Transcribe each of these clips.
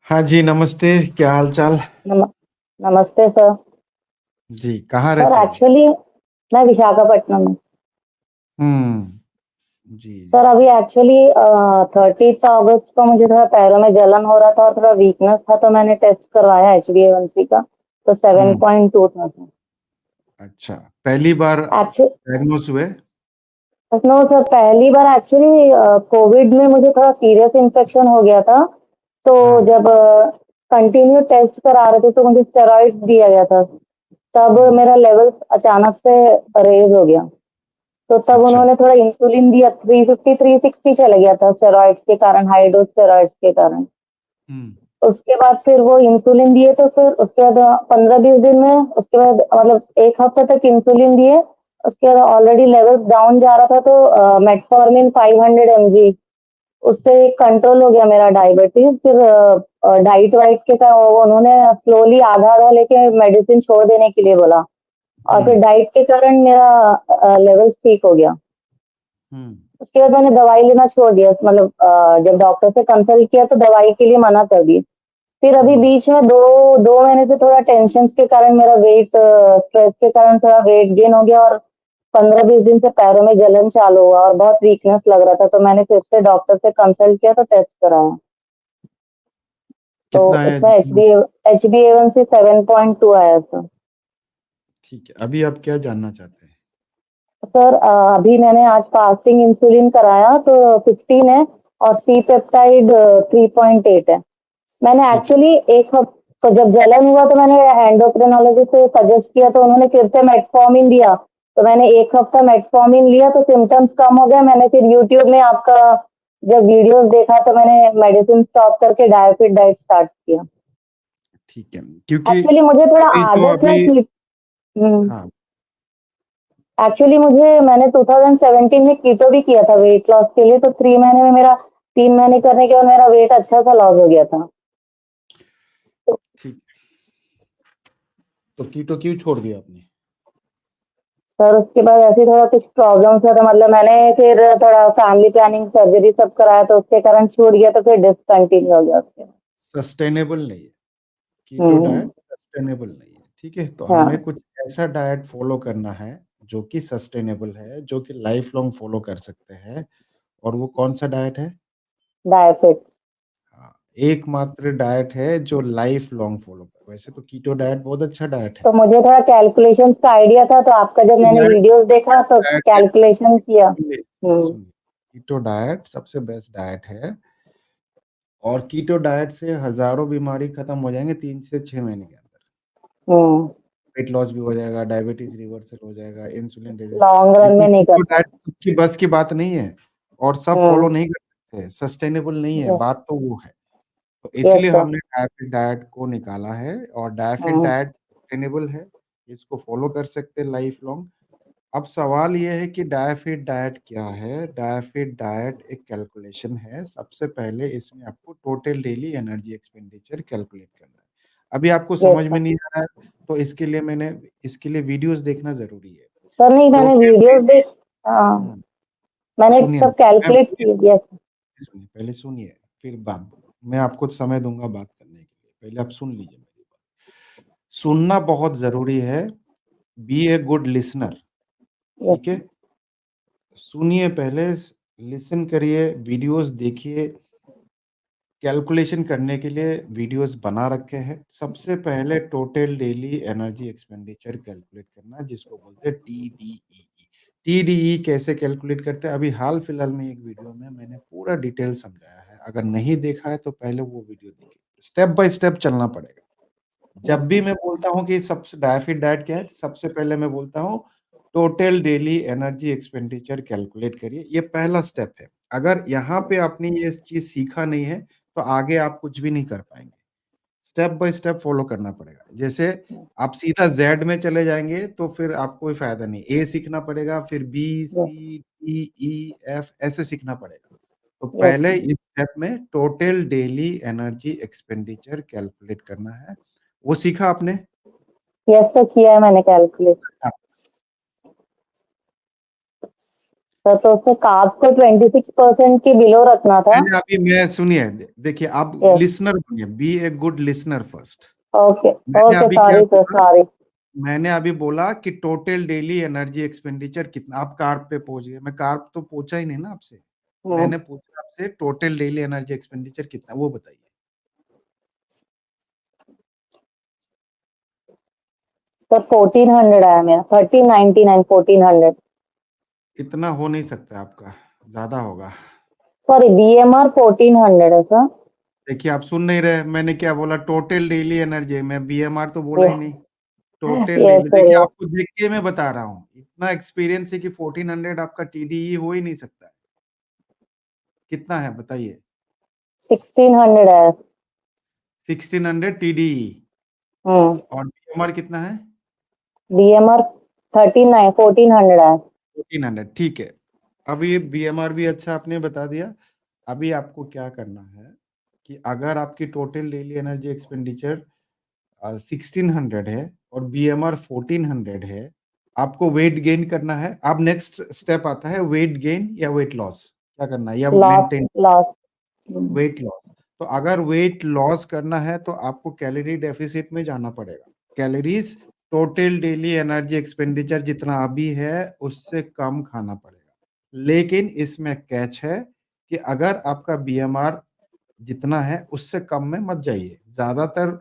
हाँ जी, नमस्ते। क्या हाल चाल? नम नमस्ते सर। जी, कहाँ सर रहते हैं? एक्चुअली मैं विशाखापट्टनम में। हम्म। जी जी। सर अभी एक्चुअली 30 अगस्त को मुझे थोड़ा पैरों में जलन हो रहा था और थोड़ा वीकनेस था, तो मैंने टेस्ट करवाया HbA1c का, तो हम्म। 7.2 था सर। अच्छा, पहली बार एक्चुअली डायग्नोस हुए? नो सर, पहली बार एक्चुअली कोविड में मुझे थोड़ा सीरियस इन्फेक्शन हो गया था। तो हाँ। जब कंटिन्यू टेस्ट करा रहे थे तो मुझे स्टेरॉइड्स दिया गया था। तब हम्म। मेरा लेवल अचानक से रेज हो गया। तो तब अच्छा। उन्होंने थोड़ा इंसुलिन दिया, 350 360 चला गया था स्टेरॉइड्स के कारण, हाई डोज स्टेरॉइड्स के कारण। हम्म। उसके बाद फिर वो इंसुलिन दिए, तो फिर उसके बाद 15-20 दिन में, उसके बाद मतलब एक हफ्ते तक इंसुलिन दिए। उसके बाद ऑलरेडी लेवल डाउन जा रहा था, तो मेटफॉर्मिन 500 mg, उससे कंट्रोल हो गया मेरा डायबिटीज। फिर डाइट वाइट के का उन्होंने स्लोली आधा आधा लेके मेडिसिन छोड़ देने के लिए बोला। और फिर हम्म। डाइट के कारण मेरा लेवल्स ठीक हो गया। हम्म। उसके बाद मैंने दवाई लेना छोड़ दिया, मतलब जब डॉक्टर से कंसल्ट किया तो दवाई के लिए मना कर दी। फिर अभी हम्म। बीच में 2 महीने से थोड़ा टेंशन के कारण मेरा वेट, स्ट्रेस के कारण थोड़ा वेट गेन हो गया, और 15-20 दिन से पैरों में जलन चालू हुआ और बहुत वीकनेस लग रहा था, तो मैंने फिर से डॉक्टर से कंसल्ट किया तो टेस्ट कराया। तो कितना है? उसमें HbA1c 7.2 आया सर। ठीक है, अभी आप क्या जानना चाहते हैं? सर अभी मैंने आज फास्टिंग इंसुलिन कराया तो 15 है, और सी पेप्टाइड 3.8 है। मैंने ठीक है। एक्चुअली एक हफ्ते, तो जब जलन हुआ तो मैंने एंडोक्रिनोलॉजिस्ट से सजेस्ट किया, तो उन्होंने फिर से मेटफॉर्मिन दिया। तो मैंने एक हफ्ता मेटफॉर्मिन लिया तो सिम्टम्स कम हो गए। मैंने फिर यूट्यूब में आपका जब वीडियोस देखा तो मैंने मेडिसिन स्टॉप करके डायफिट डाइट स्टार्ट किया। ठीक है, क्योंकि एक्चुअली मुझे थोड़ा अभी तो आदत है अभी कि हाँ। एक्चुअली मैंने 2017 में कीटो भी किया था वेट लॉस के लिए, तो 3 महीने में मेरा, 3 महीने करने के बाद मेरा वेट अच्छा सा लॉस हो गया था। तो ठीक। तो कीटो क्यों छोड़ दिया आपने? सर उसके बाद ऐसे थोड़ा कुछ प्रॉब्लम्स था, तो मतलब मैंने फिर थोड़ा फैमिली प्लानिंग सर्जरी सब कराया, तो उसके कारण छूट गया, तो फिर डिसकंटिन्यू हो गया उसके बाद। सस्टेनेबल नहीं है। कीटो हम्म। डाइट सस्टेनेबल नहीं है, ठीक है? तो हमें हाँ। कुछ ऐसा डाइट फॉलो करना है जो कि सस्टेनेबल है, जो कि लाइफ लॉन्ग फॉलो कर सकते हैं। और वो कौन सा डाइट है? डायफिट। हाँ, एकमात्र डाइट है जो लाइफ लॉन्ग फॉलो कर। वैसे तो कीटो डाइट बहुत अच्छा डाइट है। तो मुझे थोड़ा कैलकुलेशंस का आइडिया था, तो आपका जब मैंने डाइट वीडियोस देखा तो डाइट है। कैलकुलेशन किया। सुनिए, हम्म। सुनिए। कीटो डाइट सबसे बेस्ट डाइट है। और कीटो डाइट से हजारों बीमारी खत्म हो जाएंगे 3 से 6 महीने के अंदर। हम्म। वेट लॉस भी हो जाएगा, डायबिटीज रिवर्सल हो जाएगा, इंसुलिन रेजिस्टेंस। लॉन्ग रन में लेकिन नहीं कर कीटो डाइट पाए। सबकी बस की बात नहीं है। और सब फॉलो हम्म। नहीं कर सकते, सस्टेनेबल नहीं है, बात तो वो है। तो यस इसीलिए सर। हमने डायफिट डाइट को निकाला है। और डायफिट हम्म। डाइट सस्टेनेबल है। इसको फॉलो कर सकते हैं लाइफ लॉन्ग। अब सवाल यह है कि डायफिट डाइट क्या है? डायफिट डाइट एक कैलकुलेशन है। सबसे पहले इसमें आपको total daily energy expenditure calculate करना है। अभी आपको यस समझ में सर। नहीं आ रहा है, तो इसके लिए वीडियोस देखना जरूरी है। सर नहीं, मैंने टोटल वीडियोस डेली। देख, हाँ, हम्म। मैंने सुनिए सब ना, मैं कैलकुलेट किया। यस। सुनिए, पहले सुनिए, फिर बात बोलो। मैं आपको समय दूंगा बात करने के लिए, पहले आप सुन लीजिए मेरी बात। सुनना बहुत जरूरी है। Be a good listener. ठीक यस। है? सुनिए पहले, लिसन करिए, वीडियोस देखिए। कैलकुलेशन करने के लिए वीडियोस बना रखे हैं। सबसे पहले total daily energy expenditure calculate करना, जिसको बोलते हैं TDEE। TDE कैसे कैलकुलेट करते हैं, अभी हाल फिलहाल में एक वीडियो में मैंने पूरा डिटेल समझाया है। अगर नहीं देखा है तो पहले वो वीडियो देखिए। स्टेप बाय स्टेप चलना पड़ेगा। जब भी मैं बोलता हूँ कि सबसे डायफिट डाइट क्या है, सबसे पहले मैं बोलता हूँ total daily energy expenditure calculate करिए। ये पहला स्टेप है। अगर यहाँ पे आपने ये चीज सीखा नहीं है तो आगे आप कुछ भी नहीं कर पाएंगे। स्टेप बाय स्टेप फॉलो करना पड़ेगा। जैसे आप सीधा जेड में चले जाएंगे तो फिर आपको कोई फायदा नहीं। ए सीखना पड़ेगा, फिर B C D E F ऐसे सीखना पड़ेगा। तो यस। पहले इस स्टेप में total daily energy expenditure calculate करना है। वो सीखा आपने? यस सर, किया है मैंने कैलकुलेट। हाँ। तो उसने कार्ब्स को 26% के बिलो रखना था। मैं सुनिए, देखिए आप यस। लिसनर बनिए, be a good listener first. Okay. मैंने ओके, अभी क्या सॉरी सर, बोला? सॉरी। मैंने अभी बोला कि टोटल डेली एनर्जी एक्सपेंडिचर कितना। आप कार्ब पे पहुंच गए, मैं कार्ब तो पूछा ही नहीं ना आपसे। मैंने पूछा आपसे टोटल डेली एनर्जी एक्सपेंडिचर कितना, वो बताइए। सर 1400 आया मेरा, 1399, 1400। इतना हो नहीं सकता आपका, ज्यादा होगा। सॉरी, बीएमआर 1400 है सर। देखिए आप सुन नहीं रहे, मैंने क्या बोला? टोटल डेली एनर्जी, मैं बीएमआर तो बोला ही नहीं। टोटल यस डेली, सर, देखिए यस। आपको देख के मैं बता रहा हूँ, इतना एक्सपीरियंस है कि 1400 आपका टीडीई हो ही नहीं सकता है। कितना है बताइए? 1600 है। 1600 टीडीई। और बीएमआर कितना है? बीएमआर 1400 है। 1400, ठीक है। अब ये बीएमआर भी अच्छा आपने बता दिया। अभी आपको क्या करना है कि अगर आपकी टोटल डेली एनर्जी एक्सपेंडिचर 1600 है और बीएमआर 1400 है, आपको वेट गेन करना है। अब नेक्स्ट स्टेप आता है वेट गेन या वेट लॉस, क्या करना है, या last, maintain last. Weight loss. तो अगर वेट लॉस करना है तो आपको कैलोरी डेफिसिट में जाना पड़ेगा। Calories total daily energy expenditure जितना अभी है उससे कम खाना पड़ेगा। लेकिन इसमें कैच है कि अगर आपका बीएमआर जितना है उससे कम में मत जाइए। ज्यादातर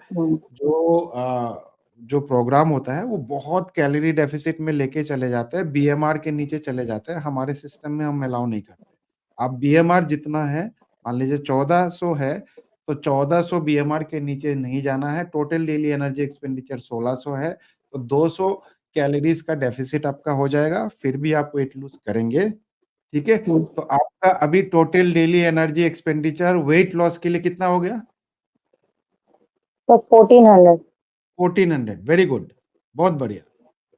जो प्रोग्राम होता है वो बहुत कैलोरी डेफिसिट में लेके चले जाते हैं, बीएमआर के नीचे चले जाते हैं। हमारे सिस्टम में हम अलाउ नहीं करते। आप बीएमआर जितना है, मान लीजिए 1400 है, तो 1400 बीएमआर के नीचे नहीं जाना है। टोटल डेली एनर्जी एक्सपेंडिचर 1600 है, तो 200 कैलोरीज का डेफिसिट आपका हो जाएगा, फिर भी आप वेट लूज करेंगे। ठीक है, तो आपका अभी total daily energy expenditure weight loss के लिए कितना हो गया? तो 1400। 1400, वेरी गुड, बहुत बढ़िया।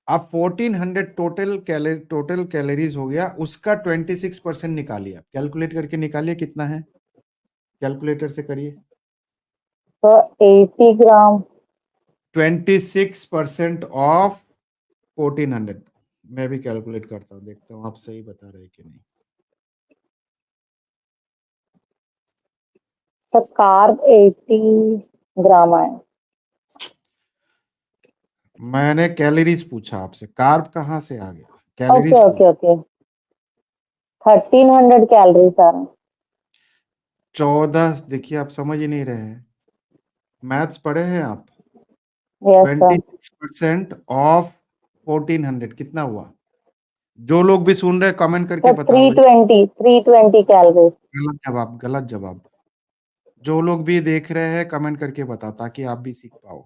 आप 1400 टोटल कैलोरीज हो गया, उसका 26% निकालिए। आप कैलकुलेट करके निकालिए कितना है, कैलकुलेटर से करिए। तो 80 ग्राम। 26% ऑफ 1400। मैं भी कैलकुलेट करता हूँ, देखता हूँ आप सही बता रहे कि नहीं। तो कार्ब 80 ग्राम आए। मैंने कैलोरीज पूछा आपसे, कार्ब कहाँ से आ गया? कैलोरीज ओके, पूछ। Okay, okay. 1300 calorie sir. 14, देखिए आप समझ ही नहीं रहे हैं, मैथ्स पढ़े हैं आप? Yes sir. 26% ऑफ 1400 कितना हुआ? जो लोग भी सुन रहे कमेंट करके तो बताओ भाई। 320 कैलोरी। गलत जवाब, गलत जवाब। जो लोग भी देख रहे हैं कमेंट करके बताओ ताकि आप भी सीख पाओ।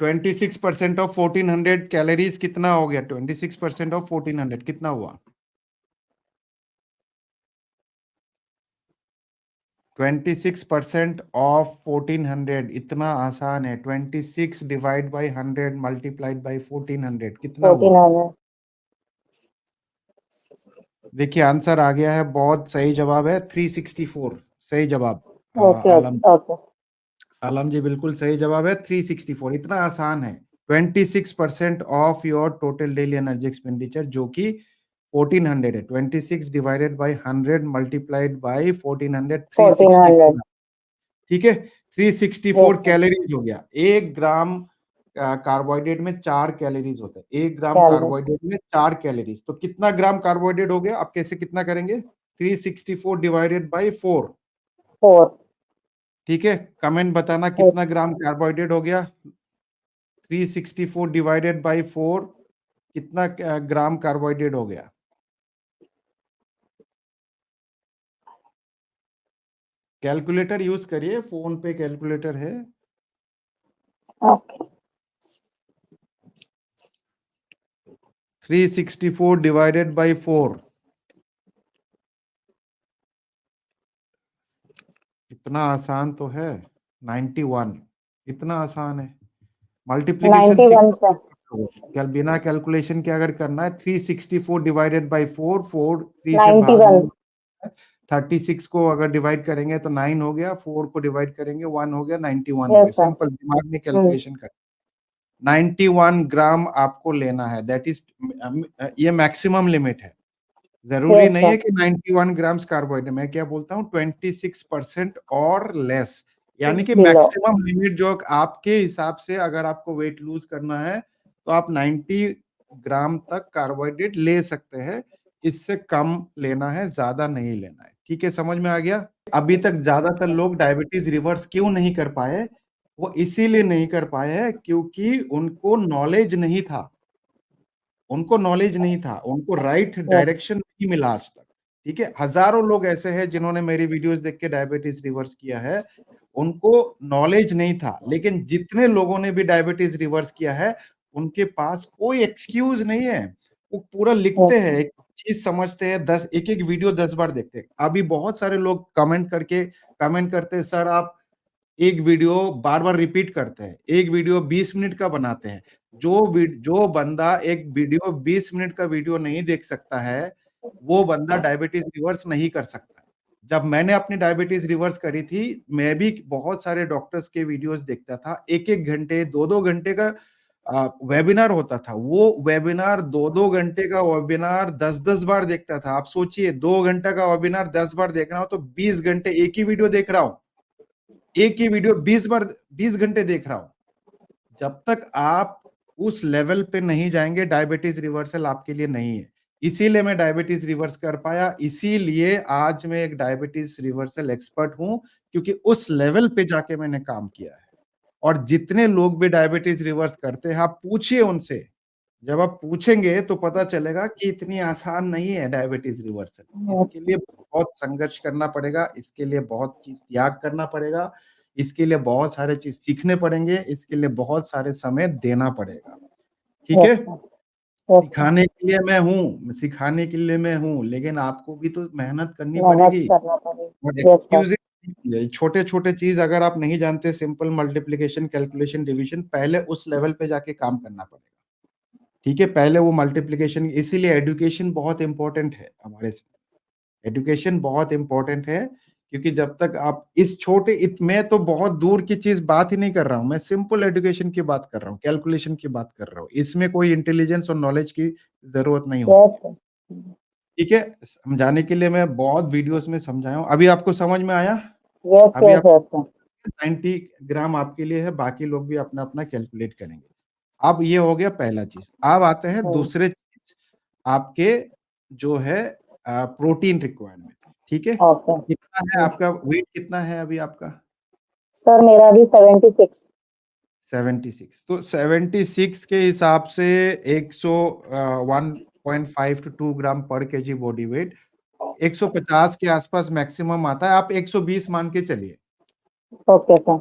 26% ऑफ 1400 कैलोरीज कितना हो गया? 26% ऑफ 1400 कितना हुआ? 26% ऑफ 1400, इतना आसान है। 26 डिवाइड बाई 100 मल्टीप्लाइड बाई 1400 कितना हुआ? 1400। देखिए आंसर आ गया है, बहुत सही जवाब है 364। सही जवाब। ओके, आलम, ओके, ओके। आलम जी बिल्कुल सही जवाब है 364। इतना आसान है। 26% of your total daily energy expenditure जो कि 1400 है। 26 डिवाइडेड बाई 100 मल्टीप्लाइड बाई 1400, 1400। 364। ठीक है, यस 364 सर। कैलोरीज हो गया। 1 ग्राम कार्बोहाइड्रेट में 4 कैलोरीज होते हैं। 1 ग्राम कैलोरी। कार्बोहाइड्रेट में 4 कैलोरीज, तो कितना ग्राम कार्बोहाइड्रेट हो गया? आप कैसे कितना करेंगे? 364 डिवाइडेड बाई 4। 4। ठीक है, कमेंट बताना कितना ग्राम कार्बोहाइड्रेट हो गया। 364 डिवाइडेड बाई 4 कितना ग्राम कार्बोहाइड्रेट हो गया? कैलकुलेटर यूज करिए, फोन पे कैलकुलेटर है। ओके। 364 डिवाइडेड बाई 4 इतना आसान तो है, 91। इतना आसान है। मल्टीप्लीकेशन सीख 91 सर। क्या, बिना कैलकुलेशन के अगर करना है 364 डिवाइडेड बाई 4, 4 3 से भाग 91। में 36 को अगर डिवाइड करेंगे तो 9 हो गया, 4 को डिवाइड करेंगे 1 हो गया, 91 हो यस गया। सर। सिंपल, दिमाग में कैलकुलेशन कर। 91 ग्राम आपको लेना है, दैट इज ये मैक्सिमम लिमिट है। जरूरी यस नहीं सर। है कि 91 ग्राम्स कार्बोहाइड्रेट, मैं क्या बोलता हूँ 26% और लेस, यानी कि बिलो। मैक्सिमम लिमिट जो आपके हिसाब से अगर आपको वेट लूज करना है तो आप 90 ग्राम तक कार्बोहाइड्रेट ले सकते हैं, इससे कम लेना है, ज्यादा नहीं लेना है। ठीक है, समझ में आ गया? अभी तक ज्यादातर लोग डायबिटीज रिवर्स क्यों नहीं कर पाए? वो इसीलिए नहीं कर पाए हैं क्योंकि उनको नॉलेज नहीं था, उनको नॉलेज नहीं था, उनको राइट यस। डायरेक्शन नहीं मिला आज तक। ठीक है, हजारों लोग ऐसे हैं जिन्होंने मेरी वीडियोस देख के डायबिटीज रिवर्स किया है, उनको नॉलेज नहीं था। लेकिन जितने लोगों ने भी डायबिटीज रिवर्स किया है, उनके पास कोई एक्सक्यूज नहीं है। वो पूरा लिखते हैं, यस। एक चीज समझते हैं, एक एक वीडियो 10 बार देखते हैं। अभी बहुत सारे लोग कमेंट करते हैं, सर आप एक वीडियो बार बार रिपीट करते हैं, एक वीडियो 20 मिनट का बनाते हैं। जो बंदा एक वीडियो 20 मिनट का वीडियो नहीं देख सकता है, वो बंदा डायबिटीज रिवर्स नहीं कर सकता है। जब मैंने अपनी डायबिटीज रिवर्स करी थी, मैं भी बहुत सारे डॉक्टर्स के वीडियोस देखता था, एक एक घंटे 2-2 घंटे का वेबिनार होता था। वो वेबिनार 2-2 घंटे का वेबिनार 10-10 बार देखता था। आप सोचिए, 2 घंटा का वेबिनार 10 बार देखना हो तो 20 घंटे एक ही वीडियो देख रहा हूं, एक ही वीडियो 20 बार, 20 घंटे देख रहा हूं। जब तक आप उस लेवल पे नहीं जाएंगे, डायबिटीज रिवर्सल आपके लिए नहीं है। इसीलिए मैं डायबिटीज रिवर्स कर पाया, इसीलिए आज मैं एक डायबिटीज रिवर्सल एक्सपर्ट हूं, क्योंकि उस लेवल पे जाके मैंने काम किया है। और जितने लोग भी डायबिटीज रिवर्स करते हैं, आप पूछिए उनसे, जब आप पूछेंगे तो पता चलेगा कि इतनी आसान नहीं है डायबिटीज रिवर्सल। इसके लिए बहुत संघर्ष करना पड़ेगा, इसके लिए बहुत चीज त्याग करना पड़ेगा, इसके लिए बहुत सारे चीज सीखने पड़ेंगे, इसके लिए बहुत सारे समय देना पड़ेगा। ठीक है, यस सर। Yes sir. सिखाने के लिए मैं हूँ, लेकिन आपको भी तो मेहनत करनी मेहनत पड़ेगी। करना और पड़ेगी। Yes sir. एक्सक्यूज, छोटे छोटे चीज अगर आप नहीं जानते, सिंपल मल्टीप्लिकेशन, कैलकुलेशन, डिवीजन, पहले उस लेवल पे जाके काम करना पड़ेगा। ठीक है, पहले वो मल्टीप्लिकेशन, इसीलिए एजुकेशन बहुत इंपॉर्टेंट है हमारे, एजुकेशन बहुत इंपॉर्टेंट है। क्योंकि जब तक आप मैं तो बहुत दूर की चीज बात ही नहीं कर रहा हूं, मैं सिंपल एजुकेशन की बात कर रहा हूँ, कैलकुलेशन की बात कर रहा हूँ, इसमें कोई इंटेलिजेंस और नॉलेज की जरूरत नहीं होती यस है। सर। ठीक है, समझाने के लिए मैं बहुत वीडियोस में समझाया हूँ। अभी आपको समझ में आया? यस अभी यस आप यस सर। 90 ग्राम आपके लिए है, बाकी लोग भी अपना अपना कैलकुलेट करेंगे। अब ये हो गया पहला चीज। अब आते हैं दूसरे चीज, आपके जो है प्रोटीन रिक्वायरमेंट। ठीक है, ओके। कितना है आपका वेट, कितना है अभी आपका? सर मेरा अभी 76। 76। तो 76 के हिसाब से 1.5 to 2 ग्राम पर केजी बॉडी वेट, 150 के आसपास मैक्सिमम आता है। आप 120 मान के चलिए। Okay sir.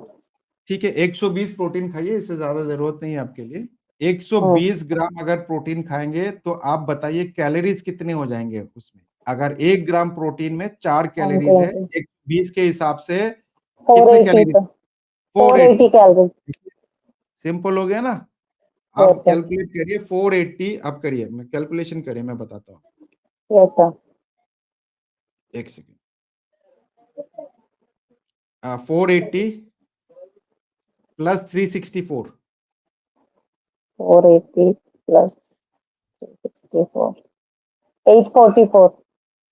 ठीक है, 120 प्रोटीन खाइए, इससे ज्यादा जरूरत नहीं है आपके लिए। हम्म। 120 ग्राम अगर प्रोटीन खाएंगे तो आप बताइए कैलोरीज कितने हो जाएंगे उसमें? अगर 1 ग्राम प्रोटीन में 4 कैलोरीज है, 120। 120 के हिसाब से फोर कितने eighty calories? Sir. Four 480। Eighty calorie. Simple हो गया ना? यस आप सर। कैलकुलेट करिए 480, आप करिए, मैं कैलकुलेशन करिए, मैं बताता हूँ। Yes sir. एक सेकेंड। 480 plus 364, 480 plus 64, 844।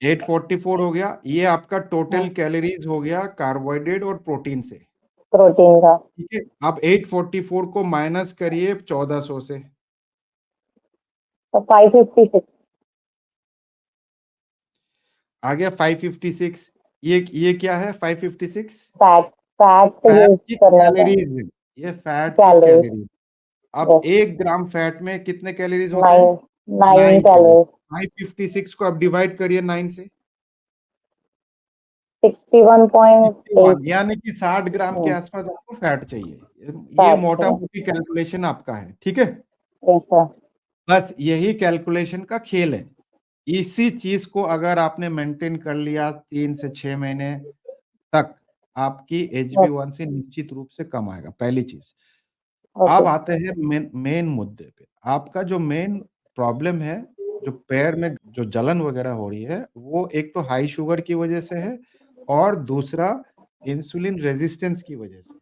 844 हो गया। ये आपका टोटल हाँ। कैलोरीज हो गया कार्बोहाइड्रेट और प्रोटीन से। प्रोटीन का। ठीक है, आप 844 को माइनस करिए 1400 से, तो 556। आ गया 556। ये क्या है 556? फैट। फैट फैट यूज की करना चाहिए। कैलोरीज, ये फैट की कैलोरी। कैलोरीज। अब यस। 1 ग्राम फैट में कितने कैलोरीज होते हैं? 9। 9 9 कैलोरी। कैलोरी। 556 को आप डिवाइड करिए 9 से, 61.8। 61, यानी कि 60 ग्राम के आसपास आपको फैट चाहिए। ये फैट मोटा चाहिए। मोटी कैलकुलेशन आपका है। ठीक है, यस सर। बस यही कैलकुलेशन का खेल है। इसी चीज को अगर आपने मेंटेन कर लिया 3 से 6 महीने तक, आपकी HB1 से निश्चित रूप से कम आएगा, पहली चीज। अब ओके। आते हैं मेन मुद्दे पे। आपका जो मेन प्रॉब्लम है, जो पैर में जो जलन वगैरह हो रही है, वो एक तो हाई शुगर की वजह से है, और दूसरा इंसुलिन रेजिस्टेंस की वजह से।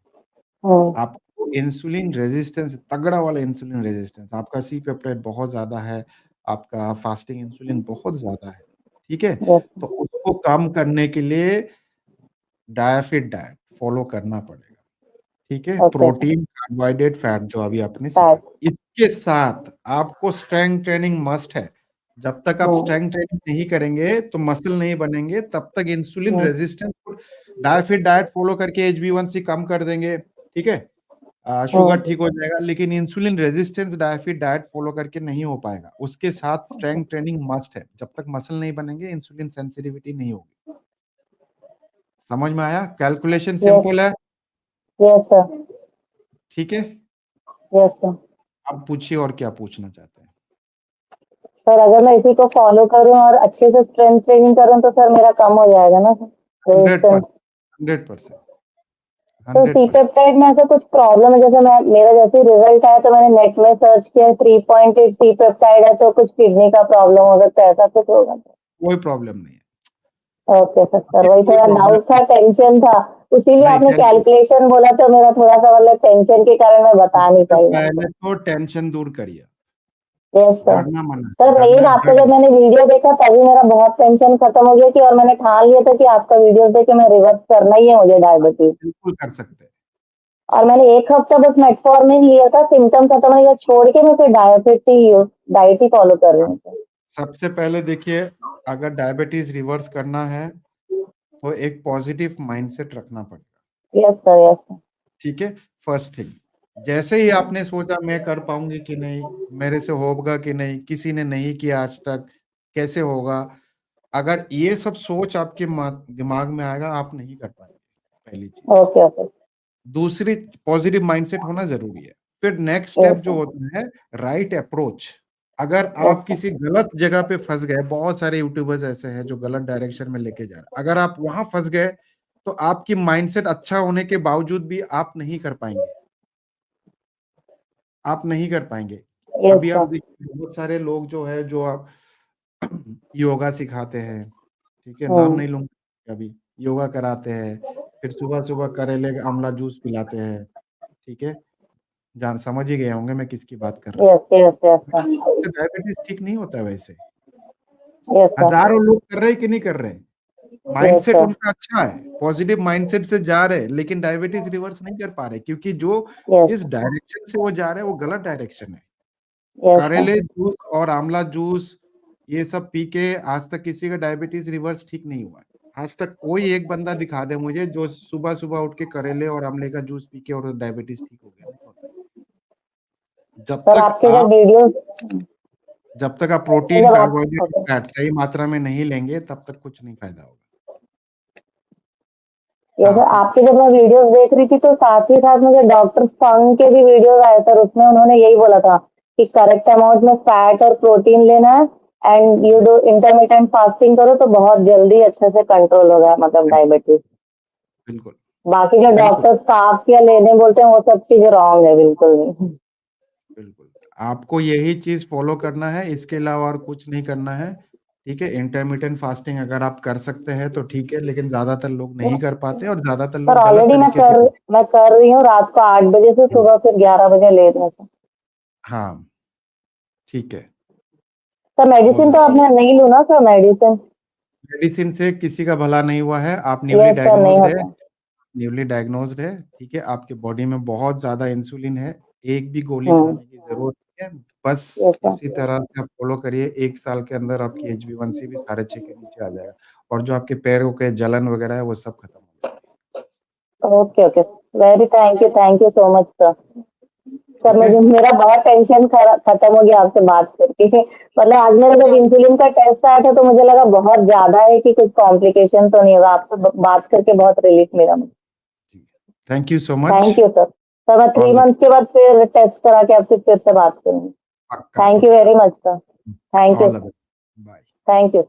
हम्म। आपको इंसुलिन रेजिस्टेंस, तगड़ा वाला इंसुलिन रेजिस्टेंस, आपका सी पेप्टाइड बहुत ज़्यादा है, आपका फास्टिंग इंसुलिन बहुत ज़्यादा है, ठीक है? यस तो उसको कम करने के लिए डायफिड डाइट फॉलो करना पड़ेगा, ठीक है? Okay sir protein, carbohydrate, fat जो अभी आपने सीखा। फैट इसके साथ आपको स्ट्रेंथ ट्रेनिंग मस्ट है। जब तक आप स्ट्रेंथ ट्रेनिंग नहीं करेंगे तो मसल नहीं बनेंगे, तब तक इंसुलिन रेजिस्टेंस, डायफिड डाइट फॉलो करके HbA1c कम कर देंगे, ठीक है? शुगर ठीक हो जाएगा, लेकिन इंसुलिन रेजिस्टेंस डायफिड डाइट फॉलो करके नहीं हो पाएगा। उसके साथ स्ट्रेंथ ट्रेनिंग मस्ट है। जब तक मसल नहीं बनेंगे, इंसुलिन सेंसिटिविटी नहीं होगी। समझ में आया? कैलकुलेशन यस सिंपल है, यस सर ठीक है? यस सर आप पूछिए और क्या पूछना चाहते हैं? सर अगर मैं इसी को फॉलो करूं और अच्छे से स्ट्रेंथ ट्रेनिंग करूं तो सर मेरा कम हो जाएगा ना सर रेजिस्टेंस। 100%, 100%, तो सी 100%। पेप्टाइड में ऐसा कुछ प्रॉब्लम है? जैसे मैं मेरा जैसे रिजल्ट आया तो मैंने नेट में सर्च किया 3.8 सी पेप्टाइड है, तो कुछ किडनी का प्रॉब्लम हो सकता है, ऐसा कुछ होगा? कोई प्रॉब्लम नहीं है। ओके सर सर अभी वही कोई थोड़ा प्रॉब्लम डाउट था, नहीं, टेंशन था, इसीलिए नहीं आपने टेंशन। कैलकुलेशन बोला तो मेरा थोड़ा सा मतलब टेंशन के कारण मैं बता नहीं सबसे पाई पहले आपको। तो टेंशन दूर करिए, यस सर डरना मना है, सर मेन डरना आपका डर जब मैंने वीडियो देखा तभी मेरा बहुत टेंशन खत्म हो गया कि, और मैंने ठान लिया था कि आपका वीडियो देख के मैं रिवर्स करना ही है मुझे डायबिटीज। बिल्कुल कर सकते हैं। और मैंने एक हफ्ता बस मेटफॉर्मिन लिया था, सिम्टम खत्म हो गया, छोड़ के मैं फिर डाइट ही फॉलो कर रही हाँ, हूँ सर। सबसे पहले देखिए, अगर डायबिटीज रिवर्स करना है तो एक पॉजिटिव माइंडसेट रखना पड़ेगा, यस सर यस सर ठीक है? फर्स्ट थिंग, जैसे ही आपने सोचा मैं कर पाऊंगी कि नहीं, मेरे से होगा कि नहीं, किसी ने नहीं किया आज तक, कैसे होगा, अगर ये सब सोच आपके दिमाग में आएगा, आप नहीं कर पाएंगे, पहली चीज। ओके ओके दूसरी, पॉजिटिव माइंडसेट होना जरूरी है। फिर नेक्स्ट यस स्टेप जो सर होता है, राइट अप्रोच। अगर यस आप सर किसी गलत जगह पे फंस गए, बहुत सारे यूट्यूबर्स ऐसे हैं जो गलत डायरेक्शन में लेके जा रहे हैं, अगर आप वहां फंस गए तो आपकी माइंडसेट अच्छा होने के बावजूद भी आप नहीं कर पाएंगे, आप नहीं कर पाएंगे। यस अभी आप सर देखिए, बहुत सारे लोग जो है, जो आप योगा सिखाते हैं, ठीक है, नाम नहीं लूंगा, अभी योगा कराते हैं, फिर सुबह सुबह करेले का आंवला जूस पिलाते हैं, ठीक है, जान समझ ही गए होंगे मैं किसकी बात कर रहा हूँ। यस यस यस सर उससे डायबिटीज ठीक नहीं होता है वैसे। यस सर हजारों लोग कर रहे हैं कि नहीं कर रहे, यस माइंडसेट सर उनका अच्छा है, पॉजिटिव माइंडसेट से जा रहे हैं, लेकिन डायबिटीज रिवर्स नहीं कर पा रहे, क्योंकि जो यस जिस डायरेक्शन से वो जा रहे हैं वो गलत डायरेक्शन है। यस सर करेले जूस और आंवला जूस ये सब पी के आज तक किसी का डायबिटीज रिवर्स ठीक नहीं हुआ है। आज तक कोई एक बंदा दिखा दे मुझे जो सुबह सुबह उठ के करेले और आंवले का जूस पी के और डायबिटीज ठीक हो गया, नहीं होता है। जब सर तक आपके जब आप वीडियोस जब तक आप प्रोटीन, जब आप कार्बोहाइड्रेट, ओके फैट सही मात्रा में नहीं लेंगे, तब तक कुछ नहीं फायदा होगा। ये हाँ, सर आपके जब मैं वीडियोस देख रही थी तो साथ ही साथ मुझे डॉक्टर फंग के भी वीडियोस आए सर, उसमें उन्होंने यही बोला था कि करेक्ट अमाउंट में फैट और प्रोटीन लेना है and you do intermittent fasting करो तो बहुत जल्दी अच्छे से कंट्रोल होगा मतलब डायबिटीज। बिल्कुल, बाकी जो बिल्कुल, डॉक्टर स्टाफ या लेने बोलते हैं वो सब चीज रॉन्ग है, बिल्कुल नहीं। बिल्कुल। आपको यही चीज फॉलो करना है, इसके अलावा और कुछ नहीं करना है, ठीक है? इंटरमिटेंट फास्टिंग अगर आप कर सकते हैं तो ठीक है, लेकिन ज्यादातर लोग नहीं कर पाते और ज्यादातर सर लोग गलत ऑलरेडी तरीके से करते मैं कर रही हूँ रात को 8 बजे से हैं। सुबह फिर 11 बजे ले रहे हैं। हाँ, ठीक है, सर बहुत मेडिसिन तो अच्छा। आपने नहीं लू ना सर मेडिसिन? मेडिसिन से किसी का भला नहीं हुआ है, आप न्यूली यस सर नहीं डायग्नोज्ड है, होता। न्यूली डायग्नोज्ड है, ठीक है? आपके बॉडी में बहुत ज्यादा इंसुलिन है, एक भी गोली हम्म खाने की जरूरत नहीं है। बस यस सर इसी तरह से आप फॉलो करिए, 1 साल के अंदर आपकी HbA1c भी 6.5 के नीचे आ जाएगा, और जो आपके पैरों के जलन वगैरह है वो सब खत्म हो जाएगी, okay okay very thank you so much sir. Sir ठीक है? मुझे मेरा बहुत टेंशन खत्म हो गया आपसे बात करके। मतलब आज मेरा जब इंसुलिन का टेस्ट आया था तो मुझे लगा बहुत ज्यादा है कि कुछ कॉम्प्लिकेशन तो नहीं होगा, आपसे बात करके बहुत रिलीफ मिला मुझे। Thank you so much. Thank you sir. Sir मैं थ्री ऑल द मंथ के बाद फिर टेस्ट करा के आपसे फिर से बात करूंगी। पक्का थैंक यू पक्का। Very much sir. Thank you all the sir. Best, bye. Thank you.